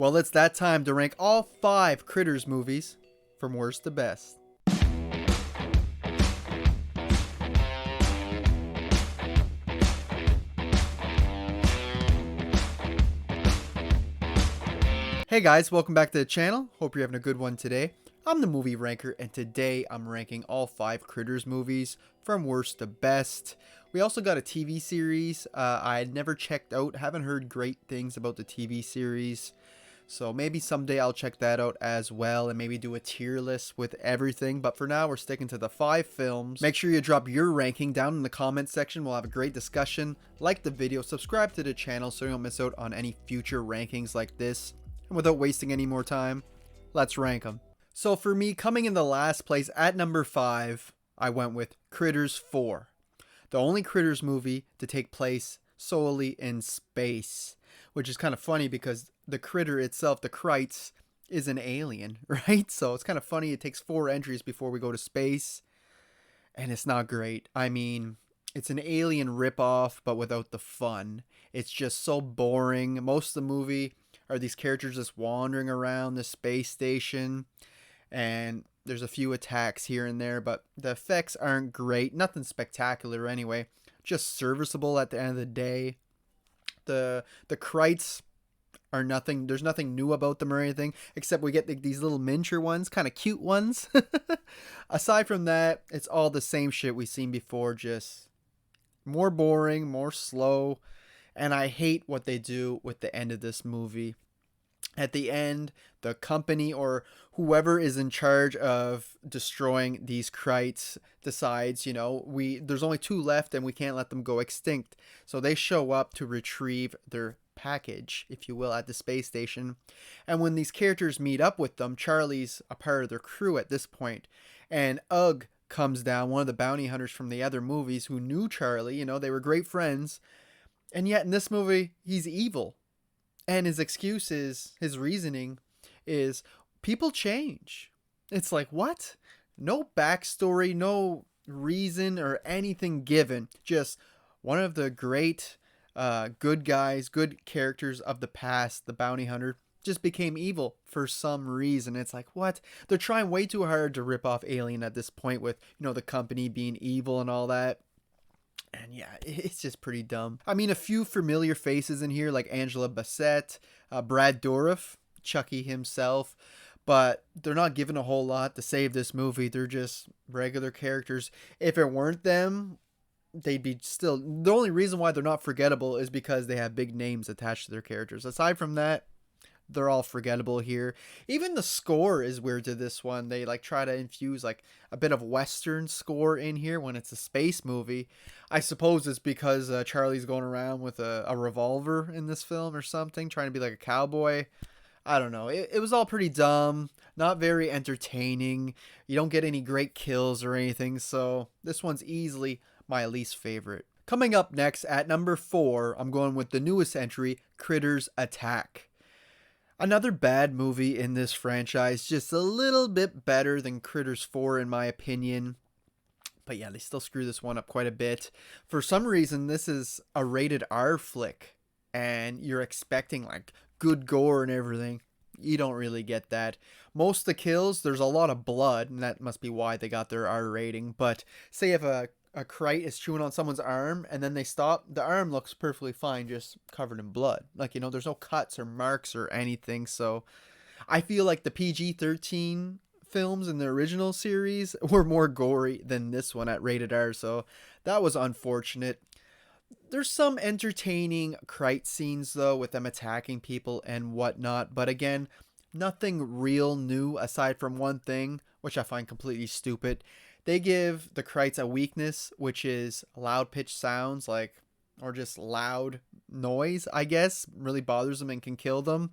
Well, it's that time to rank all 5 Critters movies from worst to best. Hey guys, welcome back to the channel. Hope you're having a good one today. I'm the movie ranker, and today I'm ranking all 5 Critters movies from worst to best. We also got a TV series I had never checked out, haven't heard great things about the TV series. So maybe someday I'll check that out as well and maybe do a tier list with everything. But for now, we're sticking to the 5 films. Make sure you drop your ranking down in the comment section. We'll have a great discussion. Like the video, subscribe to the channel so you don't miss out on any future rankings like this. And without wasting any more time, let's rank them. So for me, coming in the last place at number 5, I went with Critters 4. The only Critters movie to take place solely in space. Which is kind of funny because the critter itself, the Krites, is an alien, right? So it's kind of funny. It takes 4 entries before we go to space. And it's not great. I mean, it's an alien ripoff, but without the fun. It's just so boring. Most of the movie are these characters just wandering around the space station. And there's a few attacks here and there, but the effects aren't great. Nothing spectacular anyway. Just serviceable at the end of the day. The Krites are nothing. There's nothing new about them or anything, except we get these little miniature ones, kind of cute ones. Aside from that, it's all the same shit we've seen before, just more boring, more slow. And I hate what they do with the end of this movie. At the end, the company or whoever is in charge of destroying these Krites decides, there's only 2 left and we can't let them go extinct. So they show up to retrieve their package, if you will, at the space station. And when these characters meet up with them, Charlie's a part of their crew at this point. And Ugg comes down, one of the bounty hunters from the other movies who knew Charlie. They were great friends. And yet in this movie, he's evil. And his excuse is, his reasoning is, people change. It's like, what? No backstory, no reason or anything given. Just one of the great good guys, good characters of the past, the bounty hunter, just became evil for some reason. It's like, what? They're trying way too hard to rip off Alien at this point with, the company being evil and all that. And yeah, it's just pretty dumb. I mean, a few familiar faces in here, like Angela Bassett, Brad Dourif, Chucky himself, but they're not given a whole lot to save this movie. They're just regular characters. If it weren't them, they'd be still... The only reason why they're not forgettable is because they have big names attached to their characters. Aside from that, they're all forgettable here. Even the score is weird to this one. They try to infuse a bit of Western score in here when it's a space movie. I suppose it's because Charlie's going around with a revolver in this film or something, trying to be like a cowboy. I don't know. It was all pretty dumb, not very entertaining. You don't get any great kills or anything, so this one's easily my least favorite. Coming up next at number 4, I'm going with the newest entry, Critters Attack. Another bad movie in this franchise, just a little bit better than Critters 4 in my opinion. But yeah, they still screw this one up quite a bit. For some reason, this is a rated R flick, and you're expecting good gore and everything. You don't really get that. Most of the kills, there's a lot of blood, and that must be why they got their R rating. But say if a Krite is chewing on someone's arm and then they stop, the arm looks perfectly fine, just covered in blood. There's no cuts or marks or anything. So I feel like the PG-13 films in the original series were more gory than this one at rated R. So that was unfortunate. There's some entertaining Krite scenes though, with them attacking people and whatnot. But again, nothing real new aside from one thing, which I find completely stupid. They give the Krites a weakness, which is loud pitch sounds, or just loud noise, I guess. Really bothers them and can kill them.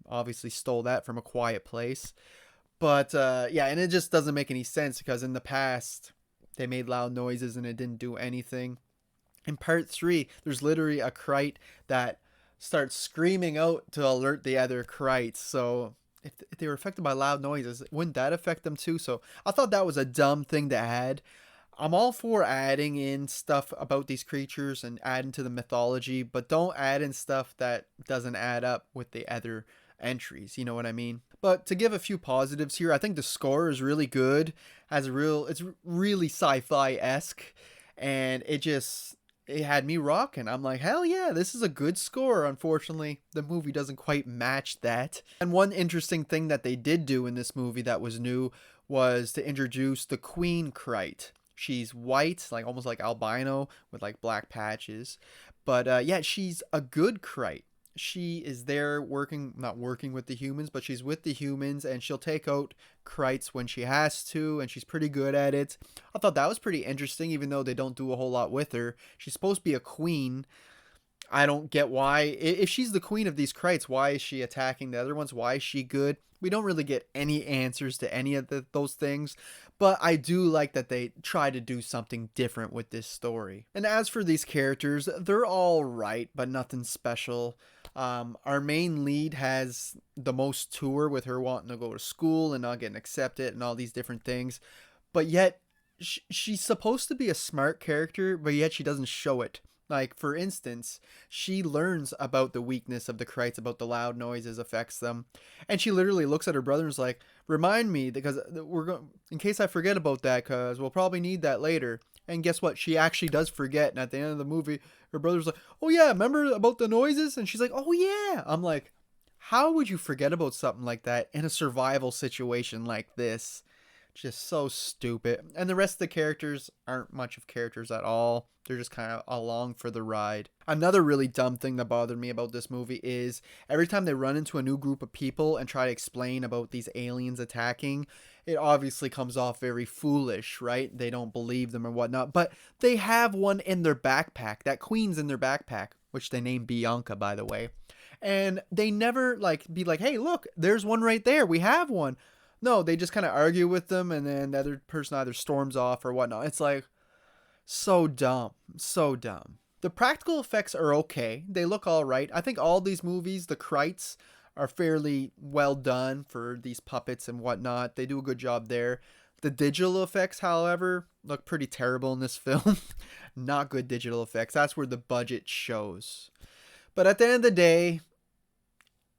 Obviously stole that from A Quiet Place. But yeah, and it just doesn't make any sense because in the past, they made loud noises and it didn't do anything. In part 3, there's literally a Krite that starts screaming out to alert the other Krites. So if they were affected by loud noises, wouldn't that affect them too? So I thought that was a dumb thing to add. I'm all for adding in stuff about these creatures and adding to the mythology, but don't add in stuff that doesn't add up with the other entries, you know what I mean? But to give a few positives here, I think the score is really good. It's really sci-fi-esque, and it had me rocking. I'm like, hell yeah, this is a good score. Unfortunately, the movie doesn't quite match that. And one interesting thing that they did do in this movie that was new was to introduce the Queen Krite. She's white, like almost like albino with like black patches. But yeah, she's a good Krite. She is there working, not working with the humans, but she's with the humans, and she'll take out Krites when she has to, and she's pretty good at it. I thought that was pretty interesting, even though they don't do a whole lot with her. She's supposed to be a queen. I don't get why. If she's the queen of these Krites, why is she attacking the other ones? Why is she good? We don't really get any answers to any of those things, but I do like that they try to do something different with this story. And as for these characters, they're all right, but nothing special. Our main lead has the most to her, with her wanting to go to school and not getting accepted and all these different things, but yet she's supposed to be a smart character, but yet she doesn't show it. Like, for instance, she learns about the weakness of the Krites, about the loud noises affects them. And she literally looks at her brother and is like, remind me, because we're going, in case I forget about that, because we'll probably need that later. And guess what? She actually does forget. And at the end of the movie, her brother's like, oh yeah, remember about the noises? And she's like, oh yeah. I'm like, how would you forget about something like that in a survival situation like this? Just so stupid. And the rest of the characters aren't much of characters at all. They're just kind of along for the ride. Another really dumb thing that bothered me about this movie is every time they run into a new group of people and try to explain about these aliens attacking, it obviously comes off very foolish, right? They don't believe them or whatnot, but they have one in their backpack. That queen's in their backpack, which they named Bianca, by the way. And they never be like, hey, look, there's one right there. We have one. No, they just kind of argue with them, and then the other person either storms off or whatnot. It's like, so dumb. So dumb. The practical effects are okay. They look all right. I think all these movies, the Krites, are fairly well done for these puppets and whatnot. They do a good job there. The digital effects, however, look pretty terrible in this film. Not good digital effects. That's where the budget shows. But at the end of the day,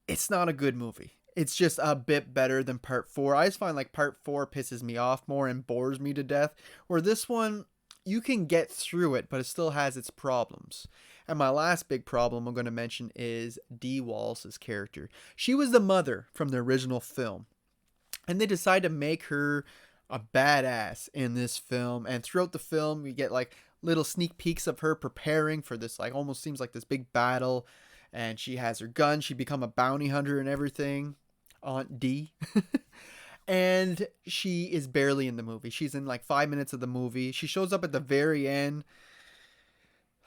it's not a good movie. It's just a bit better than part 4. I just find like part 4 pisses me off more and bores me to death, where this one, you can get through it, but it still has its problems. And my last big problem I'm going to mention is Dee Wallace's character. She was the mother from the original film, and they decided to make her a badass in this film. And throughout the film, we get like little sneak peeks of her preparing for this, like almost seems like this big battle. And she has her gun. She become a bounty hunter and everything. Aunt D. And she is barely in the movie. She's in like 5 minutes of the movie. She shows up at the very end.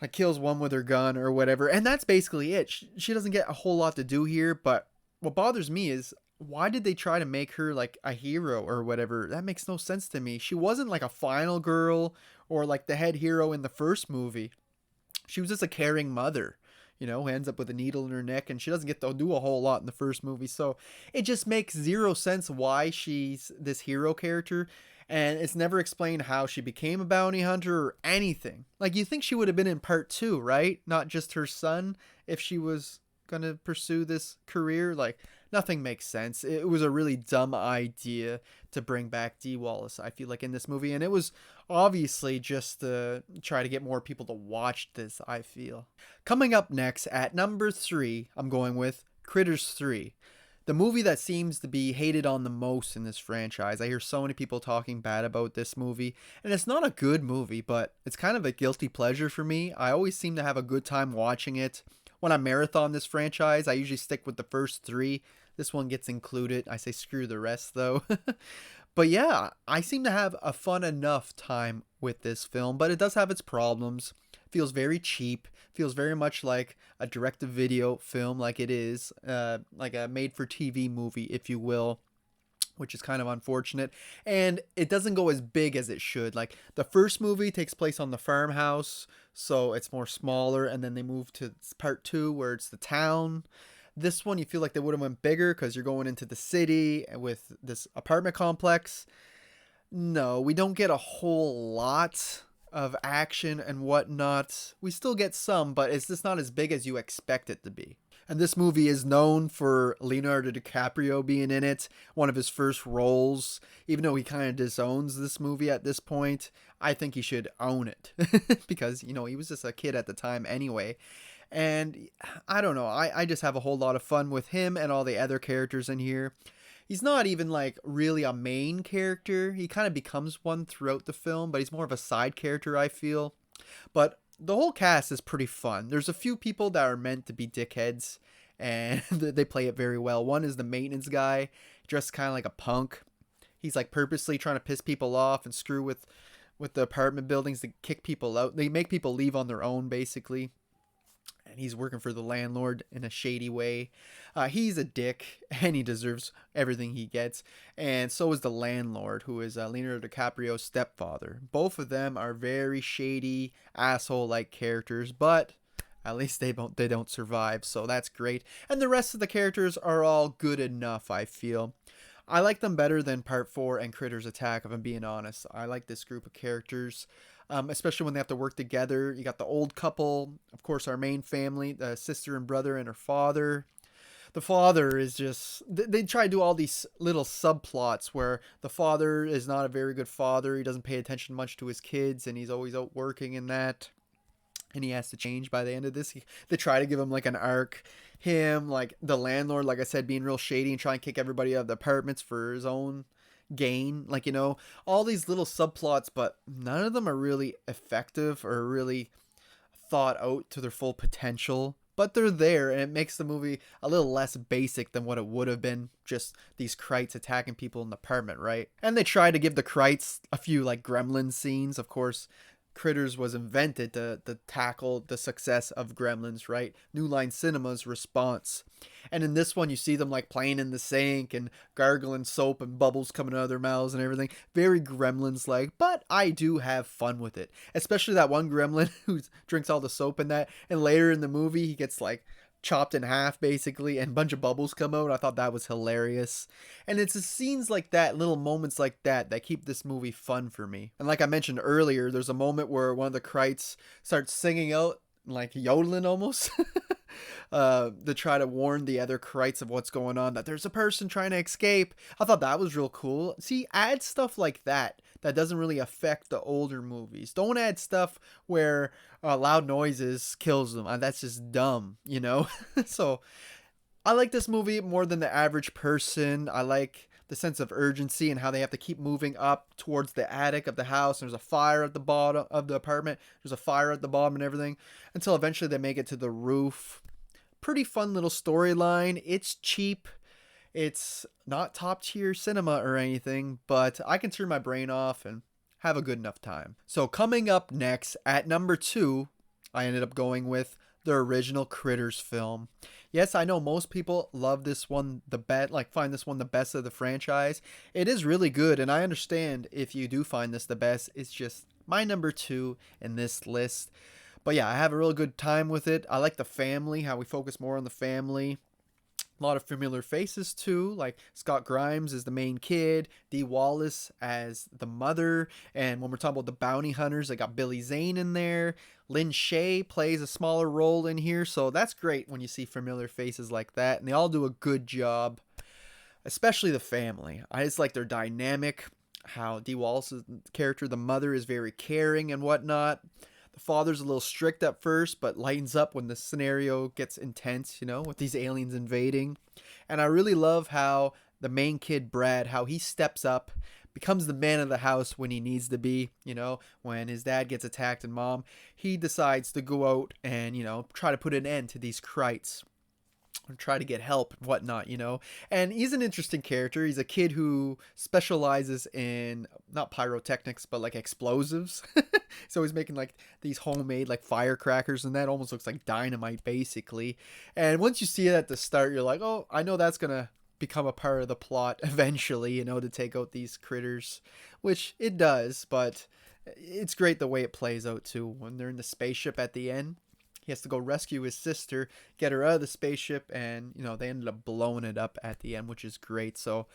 Like kills one with her gun or whatever. And that's basically it. She doesn't get a whole lot to do here. But what bothers me is, why did they try to make her like a hero or whatever? That makes no sense to me. She wasn't like a final girl or like the head hero in the first movie. She was just a caring mother, you know, who ends up with a needle in her neck, and she doesn't get to do a whole lot in the first movie. So it just makes zero sense why she's this hero character, and it's never explained how she became a bounty hunter or anything. Like, you think she would have been in part 2, right? Not just her son, if she was gonna pursue this career. Like, nothing makes sense. It was a really dumb idea to bring back Dee Wallace, I feel like, in this movie. And it was obviously just to try to get more people to watch this, I feel. Coming up next, at number 3, I'm going with Critters 3. The movie that seems to be hated on the most in this franchise. I hear so many people talking bad about this movie. And it's not a good movie, but it's kind of a guilty pleasure for me. I always seem to have a good time watching it. When I marathon this franchise, I usually stick with the first 3. This one gets included. I say screw the rest, though. But yeah, I seem to have a fun enough time with this film, but it does have its problems. Feels very cheap. Feels very much like a direct-to-video film, like it is, like a made-for-TV movie, if you will, which is kind of unfortunate. And it doesn't go as big as it should. Like, the first movie takes place on the farmhouse, so it's more smaller, and then they move to part 2 where it's the town. This one, you feel like they would have went bigger because you're going into the city with this apartment complex. No, we don't get a whole lot of action and whatnot. We still get some, but it's just not as big as you expect it to be. And this movie is known for Leonardo DiCaprio being in it, one of his first roles. Even though he kind of disowns this movie at this point, I think he should own it because, he was just a kid at the time anyway. And I don't know, I just have a whole lot of fun with him and all the other characters in here. He's not even like really a main character. He kind of becomes one throughout the film, but he's more of a side character, I feel. But the whole cast is pretty fun. There's a few people that are meant to be dickheads, and they play it very well. One is the maintenance guy, dressed kind of like a punk. He's like purposely trying to piss people off and screw with the apartment buildings to kick people out. They make people leave on their own, basically. And he's working for the landlord in a shady way. He's a dick, and he deserves everything he gets. And so is the landlord, who is Leonardo DiCaprio's stepfather. Both of them are very shady, asshole-like characters, but at least they don't survive, so that's great. And the rest of the characters are all good enough, I feel. I like them better than Part 4 and Critters Attack, if I'm being honest. I like this group of characters. Especially when they have to work together. You got the old couple, of course, our main family, the sister and brother and her father. The father is just, they try to do all these little subplots where the father is not a very good father. He doesn't pay attention much to his kids, and he's always out working in that. And he has to change by the end of this. They try to give him like an arc. Him, like the landlord, like I said, being real shady and trying to kick everybody out of the apartments for his own gain, like, all these little subplots, but none of them are really effective or really thought out to their full potential, but they're there, and it makes the movie a little less basic than what it would have been, just these Krites attacking people in the apartment, right? And they try to give the Krites a few like gremlin scenes. Of course, Critters was invented to tackle the success of Gremlins, right? New Line Cinema's response. And in this one, you see them like playing in the sink and gargling soap and bubbles coming out of their mouths and everything. Very Gremlins-like, but I do have fun with it. Especially that one gremlin who drinks all the soap in that. And later in the movie, he gets like chopped in half basically, and a bunch of bubbles come out. I thought that was hilarious. And it's the scenes like that, little moments like that keep this movie fun for me. And like I mentioned earlier, there's a moment where one of the Krites starts singing out, like yodeling almost, to try to warn the other Krites of what's going on, that there's a person trying to escape. I thought that was real cool. See, add stuff like that doesn't really affect the older movies. Don't add stuff where loud noises kills them. That's just dumb, So I like this movie more than the average person. I like the sense of urgency and how they have to keep moving up towards the attic of the house. There's a fire at the bottom of the apartment. There's a fire at the bottom and everything, until eventually they make it to the roof. Pretty fun little storyline. It's cheap. It's not top tier cinema or anything, but I can turn my brain off and have a good enough time. So coming up next, at number 2, I ended up going with the original Critters film. Yes, I know most people love this one the best, like find this one the best of the franchise. It is really good, and I understand if you do find this the best. It's just my number 2 in this list. But yeah, I have a real good time with it. I like the family, how we focus more on the family. A lot of familiar faces too, like Scott Grimes as the main kid, Dee Wallace as the mother, and when we're talking about the bounty hunters, I got Billy Zane in there. Lin Shaye plays a smaller role in here, so that's great when you see familiar faces like that, and they all do a good job, especially the family. I just like their dynamic, how Dee Wallace's character, the mother, is very caring and whatnot. The father's a little strict at first, but lightens up when the scenario gets intense, with these aliens invading. And I really love how the main kid, Brad, how he steps up, becomes the man of the house when he needs to be, when his dad gets attacked and mom, he decides to go out and, try to put an end to these Krites. And try to get help and whatnot, And he's an interesting character. He's a kid who specializes in, not pyrotechnics, but like explosives. So he's making like these homemade like firecrackers, and that almost looks like dynamite basically. And once you see it at the start, you're like, oh, I know that's going to become a part of the plot eventually, to take out these critters, which it does. But it's great the way it plays out too. When they're in the spaceship at the end, he has to go rescue his sister, get her out of the spaceship, and, they ended up blowing it up at the end, which is great. So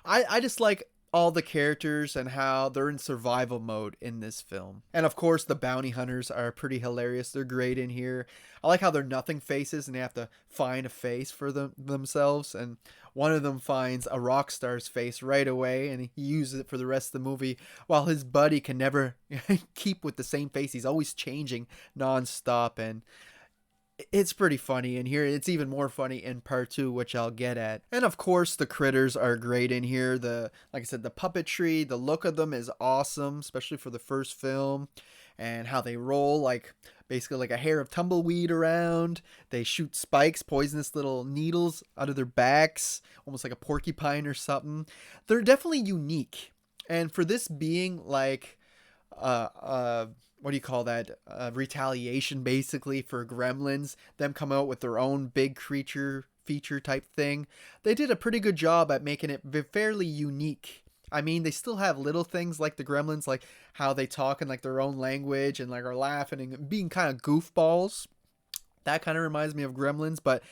I just like all the characters and how they're in survival mode in this film. And of course, the bounty hunters are pretty hilarious. They're great in here. I like how they're nothing faces and they have to find a face for themselves. And one of them finds a rock star's face right away and he uses it for the rest of the movie, while his buddy can never keep with the same face. He's always changing nonstop, and it's pretty funny in here. It's even more funny in part two, which I'll get at. And of course, the critters are great in here. Like I said, the puppetry, the look of them is awesome, especially for the first film, and how they roll like basically like a hair of tumbleweed around. They shoot spikes, poisonous little needles out of their backs, almost like a porcupine or something. They're definitely unique. And for this being like what do you call that, retaliation basically for Gremlins, them come out with their own big creature feature type thing, they did a pretty good job at making it fairly unique. I mean, they still have little things like the Gremlins, like how they talk in like their own language and like are laughing and being kind of goofballs. That kind of reminds me of Gremlins, but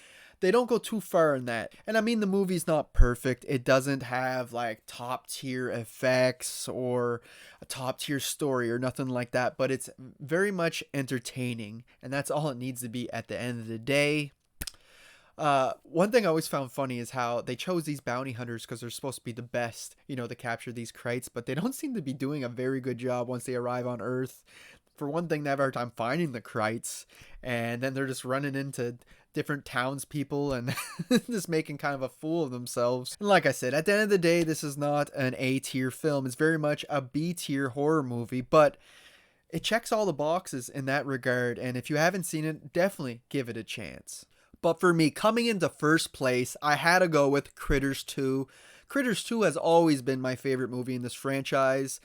they don't go too far in that. And I mean, the movie's not perfect. It doesn't have like top tier effects or a top tier story or nothing like that, but it's very much entertaining, and that's all it needs to be at the end of the day. One thing I always found funny is how they chose these bounty hunters because they're supposed to be the best, to capture these Krites, but they don't seem to be doing a very good job once they arrive on Earth. For one thing, they have a hard time finding the Krites, and then they're just running into different townspeople and just making kind of a fool of themselves. And like I said, at the end of the day, this is not an A tier film. It's very much a B tier horror movie, but it checks all the boxes in that regard. And if you haven't seen it, definitely give it a chance. But for me, coming into first place, I had to go with Critters 2. Critters 2 has always been my favorite movie in this franchise.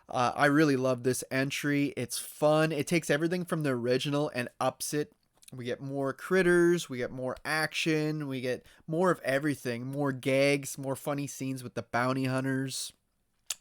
I really love this entry. It's fun. It takes everything from the original and ups it. We get more critters, we get more action, we get more of everything, more gags, more funny scenes with the bounty hunters.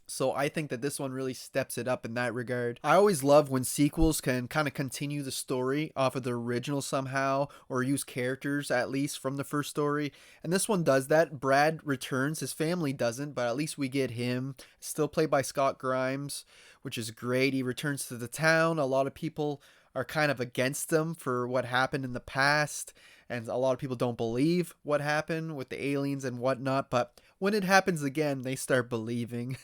So I think that this one really steps it up in that regard. I always love when sequels can kind of continue the story off of the original somehow, or use characters at least from the first story. And this one does that. Brad returns, his family doesn't, but at least we get him. Still played by Scott Grimes, which is great. He returns to the town. A lot of people are kind of against him for what happened in the past, and a lot of people don't believe what happened with the aliens and whatnot, but when it happens again, they start believing.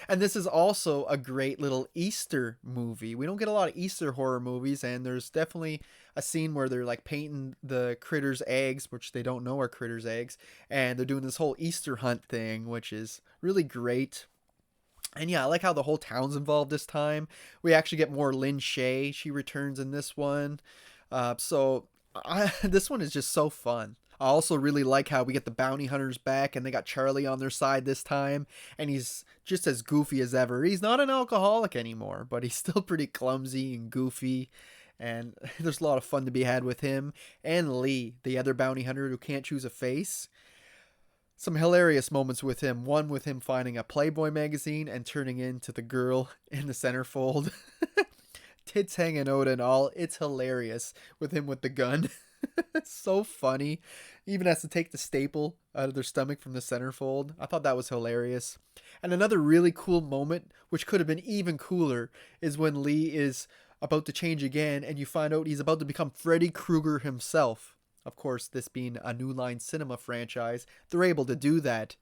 And this is also a great little Easter movie. We don't get a lot of Easter horror movies, and there's definitely a scene where they're like painting the critters' eggs, which they don't know are critters' eggs, and they're doing this whole Easter hunt thing, which is really great. And yeah, I like how the whole town's involved this time. We actually get more Lin Shaye. She returns in this one. This one is just so fun. I also really like how we get the bounty hunters back and they got Charlie on their side this time. And he's just as goofy as ever. He's not an alcoholic anymore, but he's still pretty clumsy and goofy. And there's a lot of fun to be had with him. And Lee, the other bounty hunter who can't choose a face. Some hilarious moments with him. One with him finding a Playboy magazine and turning into the girl in the centerfold. Tits hanging out and all. It's hilarious with him with the gun. It's so funny. He even has to take the staple out of their stomach from the centerfold. I thought that was hilarious. And another really cool moment, which could have been even cooler, is when Lee is about to change again and you find out he's about to become Freddy Krueger himself. Of course, this being a New Line Cinema franchise, they're able to do that.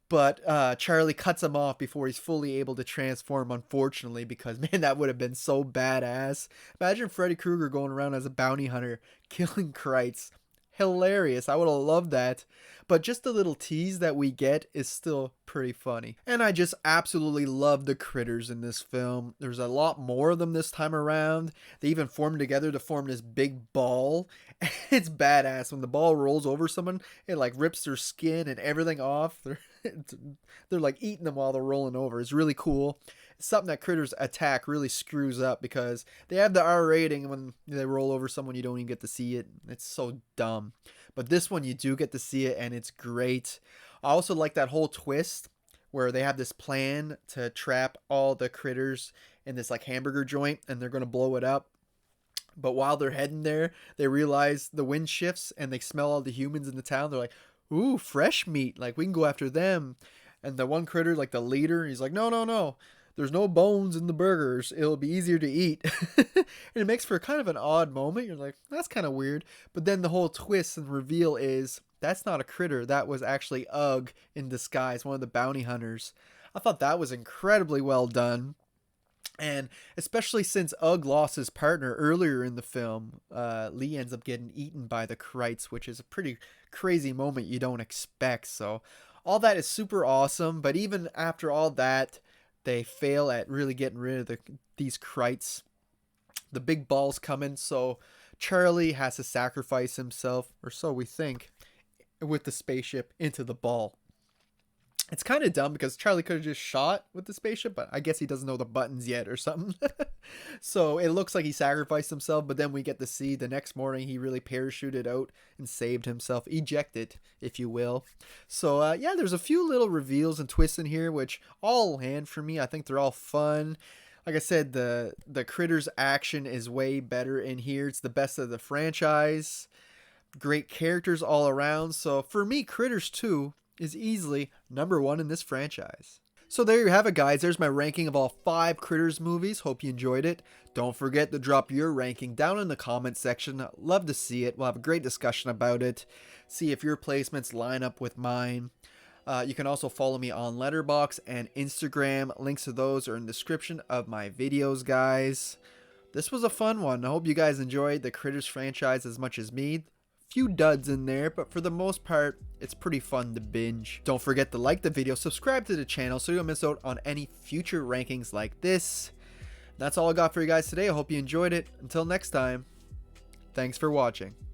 But Charlie cuts him off before he's fully able to transform, unfortunately, because, man, that would have been so badass. Imagine Freddy Krueger going around as a bounty hunter, killing Krites. Hilarious. I would have loved that. But just the little tease that we get is still pretty funny. And I just absolutely love the critters in this film. There's a lot more of them this time around. They even form together to form this big ball. It's badass. When the ball rolls over someone, it like rips their skin and everything off. They're like eating them while they're rolling over. It's really cool. It's something that Critters Attack really screws up because they have the R rating. When they roll over someone, you don't even get to see it. It's so dumb. But this one, you do get to see it, and it's great. I also like that whole twist where they have this plan to trap all the critters in this like hamburger joint, and they're going to blow it up. But while they're heading there, they realize the wind shifts, and they smell all the humans in the town. They're like, ooh, fresh meat. Like, we can go after them. And the one critter, like the leader, he's like, no, no, no. There's no bones in the burgers. It'll be easier to eat. And it makes for kind of an odd moment. You're like, that's kind of weird. But then the whole twist and reveal is that's not a critter. That was actually Ugg in disguise, one of the bounty hunters. I thought that was incredibly well done. And especially since Ugg lost his partner earlier in the film, Lee ends up getting eaten by the Krites, which is a pretty crazy moment you don't expect. So all that is super awesome. But even after all that, they fail at really getting rid of these Krites. The big balls come in, so Charlie has to sacrifice himself, or so we think, with the spaceship into the ball. It's kind of dumb because Charlie could have just shot with the spaceship, but I guess he doesn't know the buttons yet or something. So it looks like he sacrificed himself, but then we get to see the next morning he really parachuted out and saved himself, ejected, if you will. So yeah, there's a few little reveals and twists in here, which all land for me. I think they're all fun. Like I said, the Critters action is way better in here. It's the best of the franchise. Great characters all around. So for me, Critters 2 is easily #1 in this franchise. So there you have it, guys. There's my ranking of all 5 Critters movies. Hope you enjoyed it. Don't forget to drop your ranking down in the comment section. Love to see it. We'll have a great discussion about it. See if your placements line up with mine. You can also follow me on Letterboxd and Instagram. Links to those are in the description of my videos, guys. This was a fun one. I hope you guys enjoyed the Critters franchise as much as me. Few duds in there, but for the most part, it's pretty fun to binge. Don't forget to like the video, subscribe to the channel so you don't miss out on any future rankings like this. That's all I got for you guys today. I hope you enjoyed it. Until next time, thanks for watching.